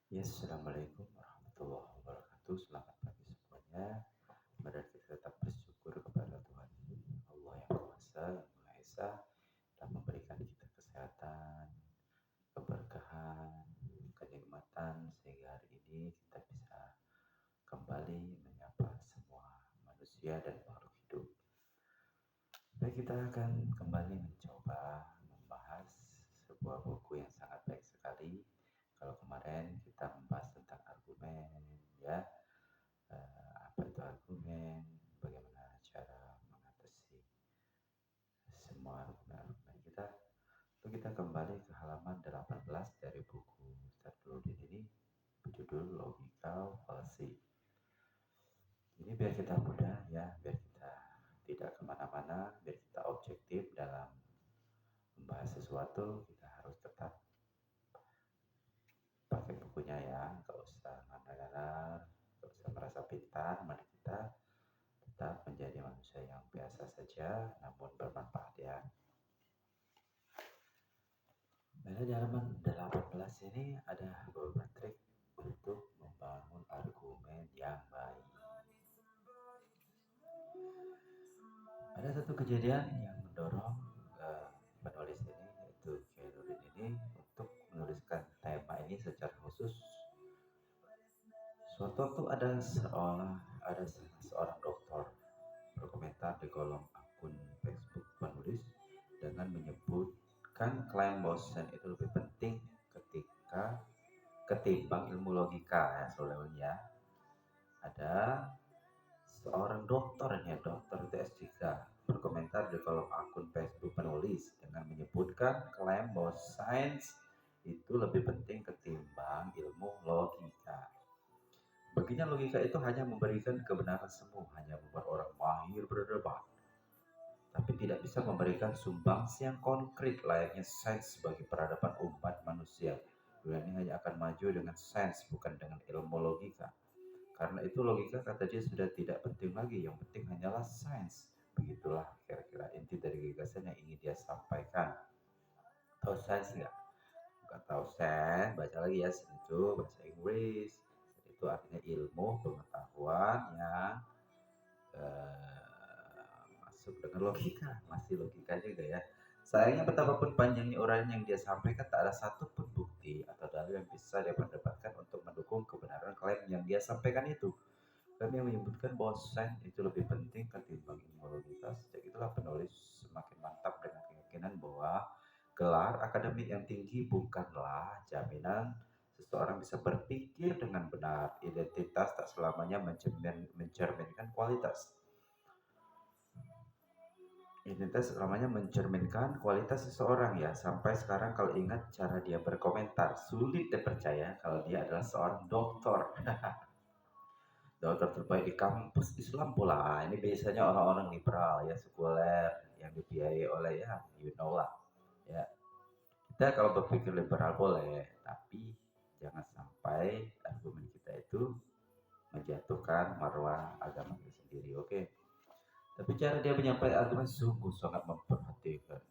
Ya, assalamualaikum warahmatullahi wabarakatuh. Selamat pagi semuanya. Mari kita tetap bersyukur kepada Tuhan Allah yang Kuasa, yang Maha Esa, telah memberikan kita kesehatan, keberkahan, kenikmatan sehingga hari ini kita bisa kembali menyapa semua manusia dan makhluk hidup. Baik, kita akan kembali mencoba membahas sebuah buku yang sangat baik sekali. Kalau kemarin kita membahas tentang argumen, ya, apa itu argumen, bagaimana cara mengatasi semua argumen-argumen kita. Lalu kita kembali ke halaman 18 dari buku Ustadz ini berjudul Logika Falsi. Ini biar kita mudah, ya, biar kita tidak kemana-mana, biar kita objektif dalam membahas sesuatu. Kita harus tetap pakai bukunya, ya, nggak usah ngandar-ngandar, nggak usah merasa pintar. Mari kita tetap menjadi manusia yang biasa saja namun bermanfaat, ya. Nah, di halaman 18 ini ada beberapa trik untuk membangun argumen yang baik. Ada satu kejadian yang mendorong penulis ini, yaitu Khairuddin ini, untuk menuliskan tema ini secara khusus. Suatu waktu ada seorang dokter berkomentar di kolom akun Facebook penulis dengan menyebutkan klaim bahwa itu lebih penting ketimbang ilmu logika, ya, soalnya ada seorang dokter itu S3 berkomentar di kolom akun Facebook penulis dengan menyebutkan klaim bahwa sains itu lebih penting ketimbang ilmu logika. Baginya logika itu hanya memberikan kebenaran semu, hanya membuat orang mahir berdebat, tapi tidak bisa memberikan sumbangsi yang konkret layaknya sains sebagai peradaban umat manusia. Dunia ini hanya akan maju dengan sains, bukan dengan ilmu logika. Karena itu logika, kata dia, sudah tidak penting lagi. Yang penting hanyalah sains. Begitulah kira-kira inti dari gagasan yang ingin dia sampaikan. Tahu sains nggak? Nggak tahu sains, baca lagi ya, itu bahasa Inggris. Itu artinya ilmu pengetahuan yang masuk dengan logika, masih logika juga, ya. Sayangnya betapapun panjangnya uraian yang dia sampaikan, tak ada satupun bukti atau dalil yang bisa dia dapatkan untuk mendukung kebenaran klaim yang dia sampaikan itu. Kami yang menyebutkan bahwa sains itu lebih penting ketimbang ilmu logika. Sejak itulah penulis semakin mantap dengan keyakinan bahwa gelar akademik yang tinggi bukanlah jaminan seseorang bisa berpikir dengan benar. Identitas tak selamanya mencerminkan kualitas. Identitas selamanya mencerminkan kualitas seseorang, ya. Sampai sekarang kalau ingat cara dia berkomentar, sulit dipercaya kalau dia adalah seorang dokter. Dokter terbaik di kampus Islam pula. Ini biasanya orang-orang liberal, ya, sekuler, yang dibiayai oleh, ya, you know lah, ya. Kita kalau berpikir liberal boleh, tapi jangan sampai argumen kita itu menjatuhkan marwah agama itu sendiri, oke? Tapi cara dia menyampaikan argumen sungguh sangat memprihatinkan.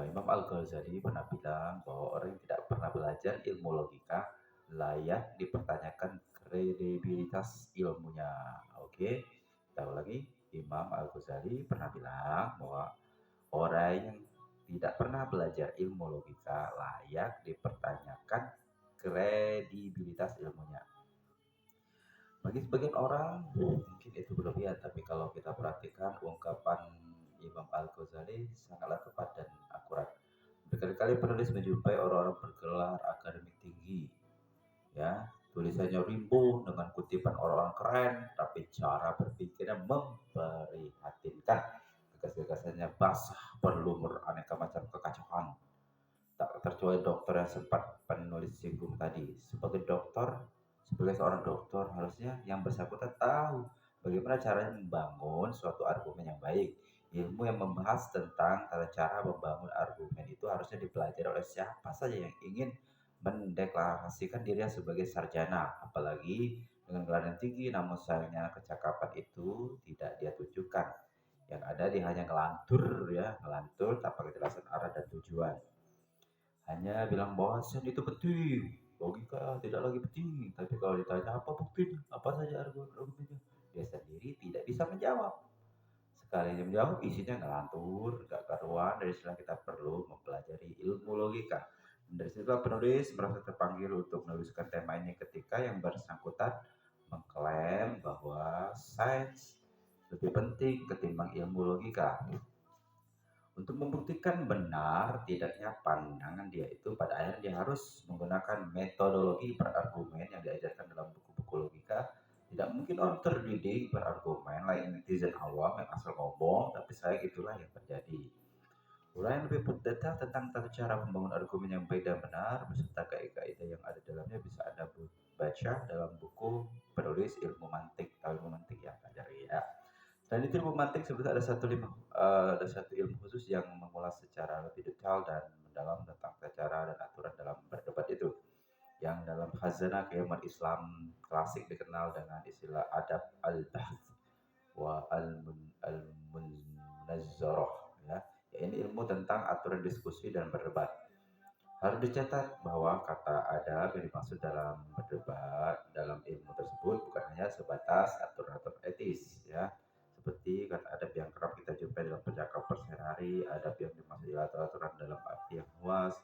Imam Al-Ghazali pernah bilang bahwa orang yang tidak pernah belajar ilmu logika layak dipertanyakan kredibilitas ilmunya. Oke, tahu lagi, Imam Al-Ghazali pernah bilang bahwa orang yang tidak pernah belajar ilmu logika layak dipertanyakan kredibilitas ilmunya. Bagi sebagian orang mungkin itu berlebihan, tapi kalau kita perhatikan ungkapan Imam Al-Ghazali sangatlah tepat dan akurat. Berkali-kali penulis menjumpai orang-orang bergelar akademik tinggi, ya, tulisannya rimbun dengan kutipan orang-orang keren, tapi cara berpikirnya memprihatinkan. Gagasan-gagasannya basah, berlumur aneka macam kekacauan. Tak terkecuali dokter yang sempat penulis singgung tadi. Sebagai seorang dokter, harusnya yang bersangkutan tahu bagaimana caranya membangun suatu argumen yang baik. Ilmu yang membahas tentang tata cara membangun argumen itu harusnya dipelajari oleh siapa saja yang ingin mendeklarasikan dirinya sebagai sarjana, apalagi dengan gelar yang tinggi. Namun sayangnya kecakapan itu tidak dia tunjukkan. Yang ada dia hanya ngelantur, ya, ngelantur tanpa kejelasan arah dan tujuan. hanya bilang bahwa sains itu penting, logika tidak lagi penting. Tapi kalau ditanya apa buktinya, apa saja argumennya, dia sendiri tidak bisa menjawab. Sekali dia menjawab, isinya ngelantur, gak karuan. Dari sana kita perlu mempelajari ilmu logika. Dan dari situ penulis merasa terpanggil untuk menuliskan tema ini ketika yang bersangkutan mengklaim bahwa sains lebih penting ketimbang ilmu logika. Untuk membuktikan benar tidaknya pandangan dia itu, pada akhirnya dia harus menggunakan metodologi berargumen yang diajarkan dalam buku-buku logika. Tidak mungkin orang terdidik berargumen lain netizen awam yang asal ngomong, tapi saya itulah yang terjadi. Uraian lebih detail tentang tata cara membangun argumen yang baik dan benar beserta kaidah-kaidah yang ada dalamnya bisa Anda baca dalam buku penulis ilmu mantik. Tahu ilmu mantik ya, pelajari ya. Selain itu ilmu mantik sebetulnya ada satu ilmu khusus yang mengulas secara lebih detail dan mendalam tentang tata cara dan aturan dalam berdebat itu. Yang dalam khazanah keilmuan Islam klasik dikenal dengan istilah adab al-bahth wa al-munazzarah, ya. Ini ilmu tentang aturan diskusi dan berdebat. Harus dicatat bahwa kata adab yang dimaksud dalam berdebat dalam ilmu tersebut bukan hanya sebatas aturan-aturan etis, ya, seperti kata adab yang kerap kita jumpai dalam percakapan sehari-hari. Adab yang dimaksud aturan dalam arti yang luas.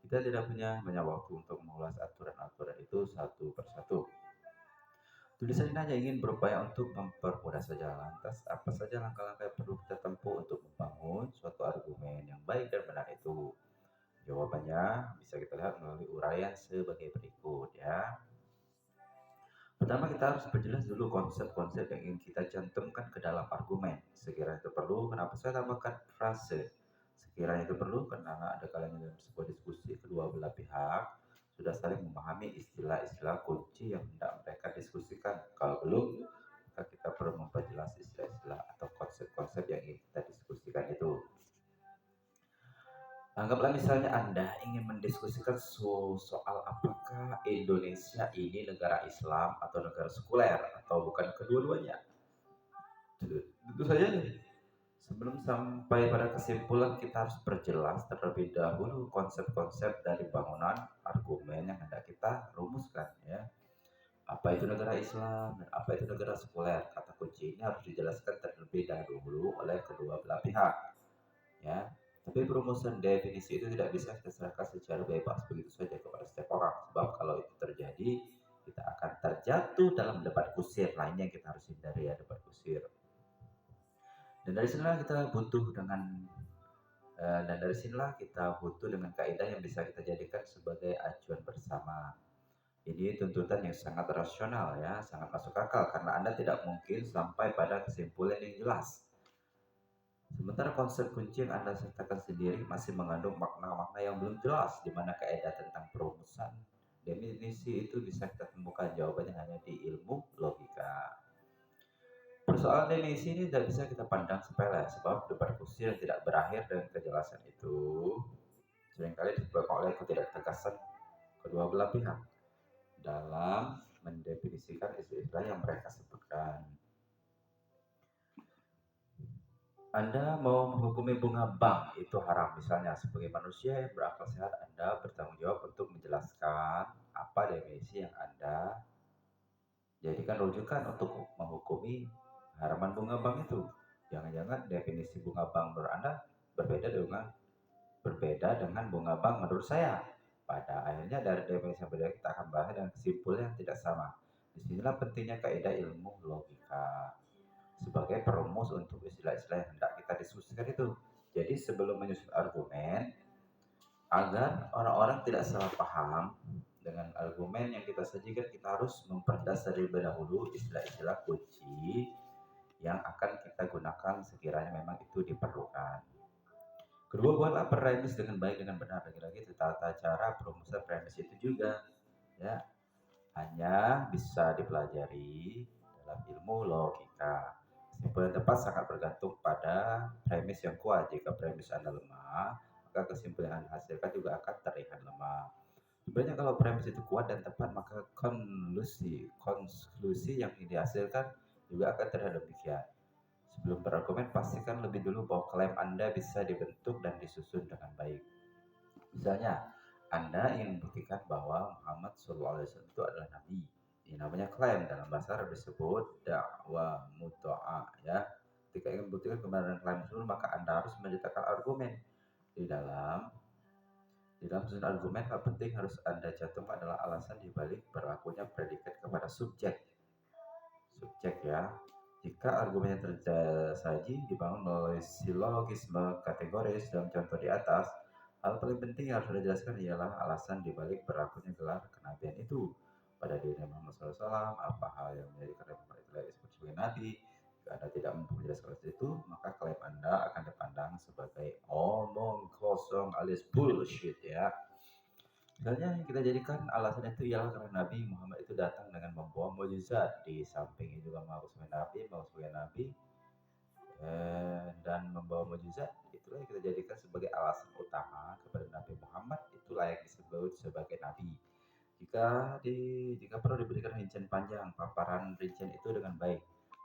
Kita tidak punya banyak waktu untuk mengulas aturan-aturan itu satu persatu. Tulisan ini hanya ingin berupaya untuk mempermudah saja. Lantas, apa saja langkah-langkah yang perlu kita tempuh untuk membangun suatu argumen yang baik dan benar itu? Jawabannya bisa kita lihat melalui uraian sebagai berikut, ya. Pertama, kita harus perjelas dulu konsep-konsep yang ingin kita cantumkan ke dalam argumen. Sekiranya itu perlu, kenapa saya tambahkan frase? Sekiranya itu perlu, karena ada kalanya dalam sebuah diskusi kedua belah pihak sudah saling memahami istilah-istilah kunci yang hendak mereka diskusikan. Kalau belum, maka kita perlu memperjelas istilah-istilah atau konsep-konsep yang ingin kita diskusikan itu. Anggaplah misalnya Anda ingin mendiskusikan soal apakah Indonesia ini negara Islam atau negara sekuler atau bukan kedua-duanya. Tentu saja nih, sebelum sampai pada kesimpulan kita harus perjelas terlebih dahulu konsep-konsep dari bangunan argumen yang hendak kita rumuskan, ya. Apa itu negara Islam dan apa itu negara sekuler? Kata kunci ini harus dijelaskan terlebih dahulu oleh kedua belah pihak, ya. Tapi perumusan definisi itu tidak bisa kita serahkan secara bebas begitu saja kepada setiap orang, sebab kalau itu terjadi kita akan terjatuh dalam debat kusir. Lainnya yang kita harus hindari, ya, debat kusir. Dan dari sinilah kita butuh dengan kaidah yang bisa kita jadikan sebagai acuan bersama. Ini tuntutan yang sangat rasional, ya, sangat masuk akal karena Anda tidak mungkin sampai pada kesimpulan yang jelas. Sementara konsep kunci yang Anda sertakan sendiri masih mengandung makna-makna yang belum jelas, di mana kaidah tentang perumusan definisi itu bisa kita temukan jawabannya hanya di ilmu logika. Persoalan definisi ini tidak bisa kita pandang sepele, sebab debat kusir yang tidak berakhir dengan kejelasan itu seringkali disebabkan oleh ketidaktegasan kedua belah pihak dalam mendefinisikan istilah yang mereka sebutkan. Anda mau menghukumi bunga bank itu haram, misalnya. Sebagai manusia yang berakal sehat, Anda bertanggung jawab untuk menjelaskan apa definisi yang Anda jadikan rujukan untuk menghukumi haraman bunga bank itu. Jangan-jangan definisi bunga bank menurut Anda berbeda dengan bunga bank menurut saya. Pada akhirnya dari definisi yang berbeda kita akan bahas dengan kesimpulan yang tidak sama. Disinilah pentingnya kaidah ilmu logika sebagai perumus untuk istilah-istilah yang hendak kita diskusikan itu. Jadi sebelum menyusun argumen, agar orang-orang tidak salah paham dengan argumen yang kita sajikan, kita harus memperdas terlebih dahulu istilah-istilah kunci yang akan kita gunakan sekiranya memang itu diperlukan. Kedua, buatlah premis dengan baik dengan benar. Lagi-lagi tata cara perumusan premis itu juga, ya, hanya bisa dipelajari dalam ilmu logika. Kesimpulan tepat sangat bergantung pada premis yang kuat. Jika premis Anda lemah, maka kesimpulan yang Anda hasilkan juga akan terlihat lemah. Sebenarnya kalau premis itu kuat dan tepat, maka konklusi yang dihasilkan juga akan terlihat demikian. Sebelum berargumen, pastikan lebih dulu bahwa klaim Anda bisa dibentuk dan disusun dengan baik. Misalnya, Anda ingin membuktikan bahwa Muhammad SAW itu adalah Nabi. Ini namanya klaim, dalam bahasa Arab disebut dakwah muta'ah ya. Ketika ingin membuktikan kebenaran klaim tersebut, maka Anda harus menceritakan argumen. Di dalam susunan argumen, hal penting harus Anda cantumkan adalah alasan dibalik berlakunya predikat kepada subjek ya. Jika argumen yang tersaji dibangun melalui silogisme kategoris dalam contoh di atas, hal paling penting yang harus dijelaskan ialah alasan dibalik berlakunya gelar kenabian itu pada diri Muhammad SAW. Apa hal yang menjadikan Muhammad itu disebut sebagai nabi? Jika Anda tidak mampu menjelaskan itu, maka klaim Anda akan dipandang sebagai omong kosong alias bullshit ya. Misalnya yang kita jadikan alasan itu ialah karena Nabi Muhammad itu datang dengan membawa mukjizat, di samping juga mengaku sebagai Nabi, dan membawa mukjizat. Itulah yang kita jadikan sebagai alasan utama kepada Nabi Muhammad itu layak disebut sebagai Nabi. Jika perlu diberikan rincian panjang, paparan rincian itu dengan baik.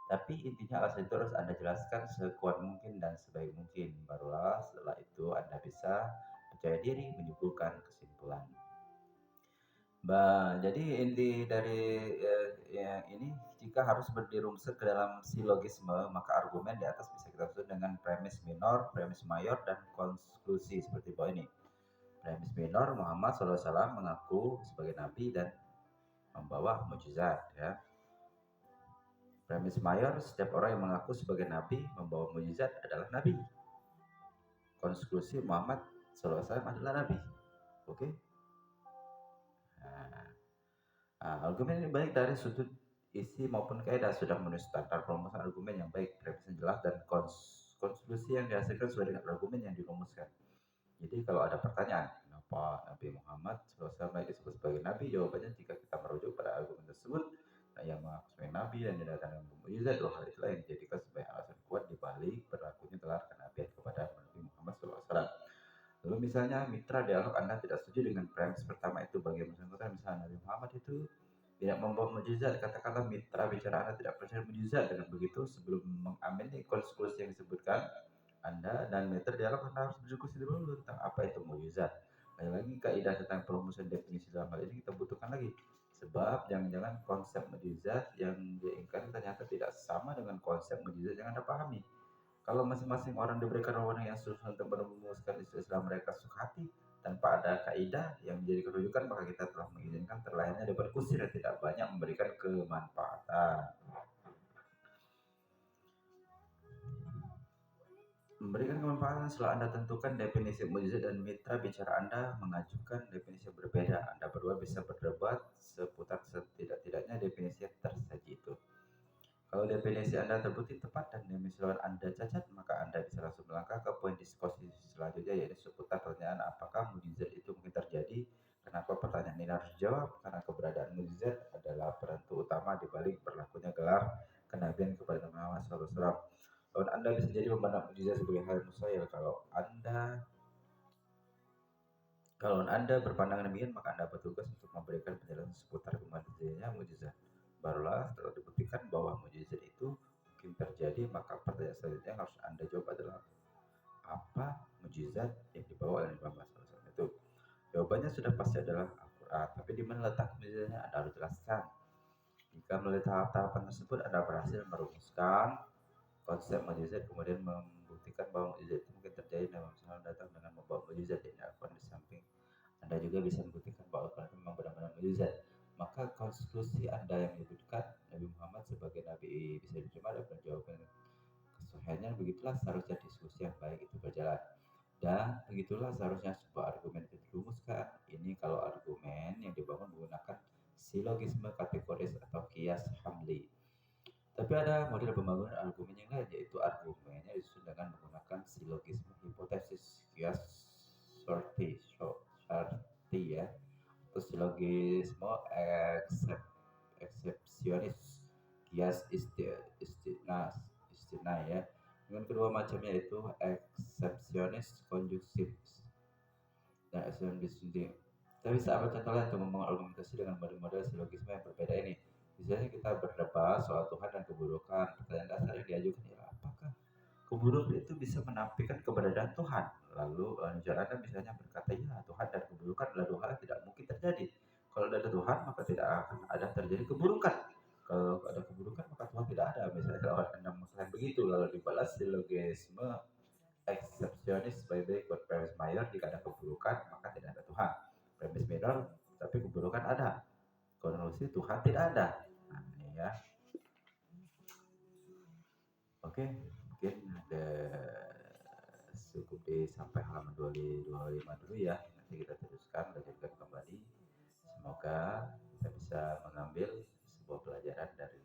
Tapi intinya alasan itu harus Anda jelaskan sekuat mungkin dan sebaik mungkin. Barulah setelah itu Anda bisa percaya diri menyimpulkan kesimpulan. Jadi inti dari yang ini, jika harus dirumuskan ke dalam silogisme, maka argumen di atas bisa kita susun dengan premis minor, premis mayor, dan konklusi seperti bawah ini. Premis minor, Muhammad SAW mengaku sebagai nabi dan membawa mukjizat ya. Premis mayor, setiap orang yang mengaku sebagai nabi membawa mukjizat adalah nabi. Konklusi, Muhammad SAW adalah nabi. Oke? Argumen ini baik dari sudut isi maupun kaidah, sudah memenuhi standar perumusan argumen yang baik, premis yang jelas, dan konklusi yang dihasilkan sesuai dengan argumen yang dirumuskan. Jadi kalau ada pertanyaan, kenapa Nabi Muhammad SAW disebut sebagai Nabi? Jawabannya jika kita merujuk pada argumen tersebut, yang mengaku sebagai Nabi dan didatangkan mukjizat, dua hal itulah yang dijadikan sebagai alasan kuat dibalik berlakunya gelar kenabian kepada Nabi Muhammad SAW. Lalu misalnya mitra dialog Anda tidak setuju dengan premis pertama itu, bagaimana misalnya Nabi Muhammad itu tidak membawa mukjizat, katakanlah mitra bicara Anda tidak percaya mukjizat. Dengan begitu, sebelum mengamini konklusi yang disebutkan, Anda dan mitra dialog Anda harus berdiskusi dulu tentang apa itu mukjizat. Lagi kaidah tentang perumusan definisi dalam hal ini kita butuhkan lagi, sebab jangan-jangan konsep mukjizat yang diinginkan ternyata tidak sama dengan konsep mukjizat yang Anda pahami. Kalau masing-masing orang diberikan wewenang yang susah untuk merumuskan istilah mereka suka hati tanpa ada kaidah yang menjadi kerujukan, maka kita telah mengizinkan terlahirnya debat kusir yang tidak banyak memberikan kemanfaatan. Memberikan kemanfaatan setelah Anda tentukan definisi mukjizat dan mitra bicara Anda mengajukan definisi yang berbeda. Anda berdua bisa berdebat seputar setidak-tidaknya definisi yang tersaji itu. Kalau definisi Anda terbukti tepat dan definisi lawan Anda cacat, maka Anda bisa langsung melangkah ke poin diskusi selanjutnya, yaitu seputar pertanyaan apakah mukjizat itu mungkin terjadi. Kenapa pertanyaan ini harus dijawab? Karena keberadaan mukjizat adalah penentu utama di balik berlakunya gelar kenabian kepada Muhammad SAW. Lawan Anda bisa jadi memandang mukjizat sebagai hal yang mustahil. Kalau Anda berpandangan demikian, maka Anda bertugas untuk memberikan penjelasan seputar kemana mukjizat. Barulah setelah dibuktikan bahwa mukjizat itu mungkin terjadi, maka pertanyaan selanjutnya yang harus Anda jawab adalah apa mukjizat yang dibawa oleh Muhammad SAW itu. Jawabannya sudah pasti adalah Al-Quran, tapi di mana letak mukjizatnya Anda harus jelaskan. Jika melalui tahap-tahapan tersebut Anda berhasil merumuskan konsep mukjizat, kemudian membuktikan bahwa mukjizat itu mungkin terjadi, dan Muhammad datang dengan membawa mukjizat yang Al-Quran di samping Anda juga bisa membuktikan bahwa Al-Quran memang benar-benar mukjizat, maka konklusi Anda yang menyebutkan Nabi Muhammad sebagai Nabi bisa diterima dan jawaban kesahihannya. Begitulah seharusnya diskusi yang baik itu berjalan, dan begitulah seharusnya sebuah argumen itu dirumuskan. Ini kalau argumen yang dibangun menggunakan silogisme kategoris atau kias hamli. Tapi ada model pembangunan argumen yang lain, yaitu argumennya disusun dengan menggunakan silogisme hipotesis, kias shorty ya, atau silogisme eksepsionis, kias istina ya. Dengan kedua macamnya itu eksepsionis konjungtif dan eksepsionis disjuntif. Kita bisa ambil contohnya untuk membangun argumentasi dengan model-model silogisme yang berbeda ini. Misalnya kita berdebat soal Tuhan dan keburukan. Pertanyaan dasar yang diajukan ialah apakah keburukan itu bisa menafikan keberadaan Tuhan. Lalu Anda misalnya berkata, ya Tuhan dan keburukan adalah dua hal yang tidak mungkin terjadi. Kalau ada Tuhan maka tidak akan ada terjadi keburukan. Kalau ada keburukan maka Tuhan tidak ada. Misalnya kalau Anda mengatakan begitu lalu dibalas silogisme eksepsionis baik buat premis mayor, jika ada keburukan maka tidak ada Tuhan. Premis minor tapi keburukan ada. Konklusi Tuhan tidak ada. Nah, ini ya. Oke, mungkin ada cukup di sampai halaman 25 dulu ya. Nanti kita teruskan, lanjutkan kembali. Semoga kita bisa mengambil sebuah pelajaran dari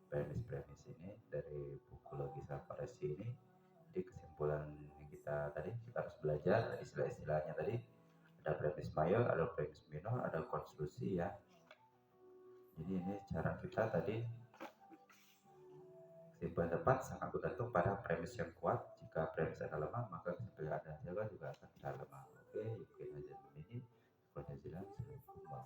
premis-premis ini, dari buku logika faresi ini. Jadi kesimpulan yang kita tadi, kita harus belajar istilah-istilahnya tadi. Ada premis mayor, ada premis minor, ada konstruksi ya. Jadi ini cara kita tadi. Kesimpulan tepat sangat bergantung pada premis yang kuat. Jika premis Anda lemah, maka kesimpulan Anda juga akan lemah. Oke, mungkin aja ini. Assalamualaikum.